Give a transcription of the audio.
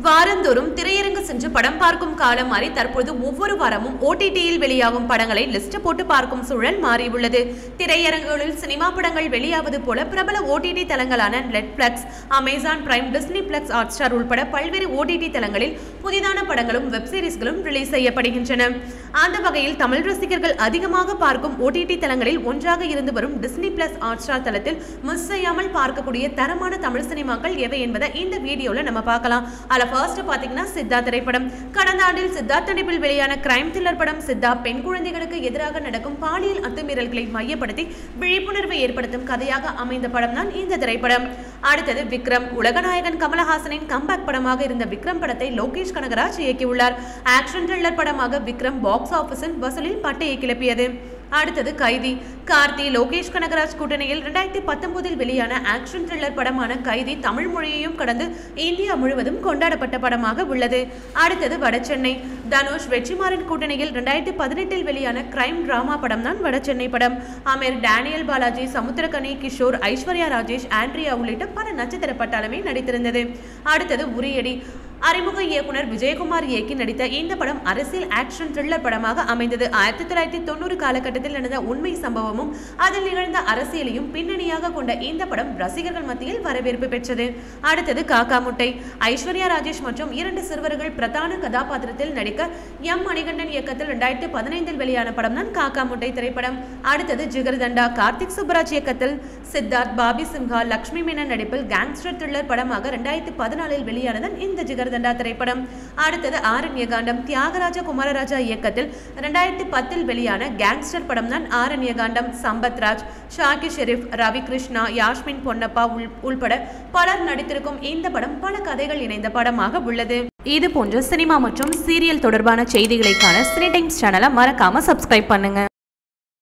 வாரந்தோறும் திரையரங்கு சென்று படம் பார்க்கும் காலம் மாறி தற்போது ஒவ்வொரு வாரமும் OTT-யில் வெளியாகும் படங்களை லிஸ்ட் போட்டு பார்க்கும் சூழல் மாறியுள்ளது. திரையரங்குகளில் சினிமா படங்கள் வெளியாவது போல பிரபல OTT தளங்களான Netflix, Amazon Prime, Disney Plus, Hotstar உள்பட பல்வேறு OTT தளங்களில் புதிதான படங்களும் வெப் சீரிஸ்களும் ரிலீஸ் செய்யப்படுகின்றன. அந்த வகையில் தமிழ் ரசிகர்கள் அதிகமாக பார்க்கும் OTT தளங்களில் ஒன்றாக இருந்து வரும் டிஸ்னி பிளஸ், ஹாட்ஸ்டார் தளத்தில் மிஸ் செய்யாமல் பார்க்கக்கூடிய தரமான தமிழ் சினிமாக்கள் எவை என்பதை இந்த வீடியோல நம்ம பார்க்கலாம். ஃபர்ஸ்ட் பாத்தீங்கன்னா சித்தார்த் திரைப்படம். கடந்த ஆண்டில் சித்தார்த் நடிப்பில் வெளியான கிரைம் த்ரில்லர் படம் சித்தா பெண் குழந்தைகளுக்கு எதிராக நடக்கும் பாலியல் அத்துமீறல்களை மையப்படுத்தி விழிப்புணர்வை ஏற்படுத்தும் கதையாக அமைந்த படம் தான் இந்த திரைப்படம். அடுத்தது விக்ரம். உலகநாயகன் கமலஹாசனின் கம்பேக் படமாக இருந்த விக்ரம் படத்தை லோகேஷ் கனகராஜ் இயக்கியுள்ளார். ஆக்ஷன் த்ரில்லர் படமாக விக்ரம் பாக்ஸ் ஆபீஸில் வசூலில் பட்டையை கிளப்பியது. அடுத்தது கைதி. கார்த்தி, லோகேஷ் கனகராஜ் கூட்டணியில் 2019 வெளியான ஆக்ஷன் த்ரில்லர் படமான கைதி தமிழ் மொழியையும் கடந்து இந்தியா முழுவதும் கொண்டாடப்பட்ட படமாக உள்ளது. அடுத்தது வடசென்னை. தனுஷ், வெற்றிமாறன் கூட்டணியில் 2018 வெளியான கிரைம் டிராமா படம் தான் வடசென்னை படம். அமீர், டேனியல் பாலாஜி, சமுத்திரகனி, கிஷோர், ஐஸ்வர்யா ராஜேஷ், ஆண்ட்ரியா உள்ளிட்ட பல நட்சத்திர பட்டாளமே நடித்திருந்தது. அடுத்தது உரியடி. அறிமுக இயக்குனர் விஜயகுமார் இயக்கி நடித்த இந்த படம் அரசியல் ஆக்ஷன் த்ரில்லர் படமாக அமைந்தது. 1990 காலகட்டத்தில் நடந்த உண்மை சம்பவமும் அதில் நிகழ்ந்த அரசியலையும் பின்னணியாக கொண்ட இந்த படம் ரசிகர்கள் மத்தியில் வரவேற்பு பெற்றது. அடுத்தது காக்கா முட்டை. ஐஸ்வர்யா ராஜேஷ் மற்றும் 2 சிறுவர்கள் பிரதான கதாபாத்திரத்தில் நடிக்க எம் மணிகண்டன் இயக்கத்தில் 2015 வெளியான படம் தான் காக்கா முட்டை திரைப்படம். அடுத்தது ஜிகர்தண்டா. கார்த்திக் சுப்பராஜ் இயக்கத்தில் சித்தார்த், பாபி சிம்ஹா, லட்சுமி மேனன் நடிப்பில் கேங்ஸ்டர் த்ரில்லர் படமாக 2014 வெளியானதன் இந்த ஜிகர்தண்டா திரைப்படம். அடுத்தது ஆரண்யகாண்டம். தியாகராஜ குமாரராஜா இயக்கத்தில் 2010 வெளியான கேங்ஸ்டர் படம் தான் ஆரண்யகாண்டம். சம்பத் ராஜ், ஷாக்கி ஷெரீப், ரவி கிருஷ்ணா, யாஸ்மின் பொன்னப்பா உள்பட பலர் நடித்திருக்கும் இந்த படம் பல கதைகள் இணைந்த படமாக உள்ளது. இது போன்ற சினிமா மற்றும் சீரியல் தொடர்பான செய்திகளை காண சினி டைம்ஸ் சேனலை மறக்காம சப்ஸ்கிரைப் பண்ணுங்க.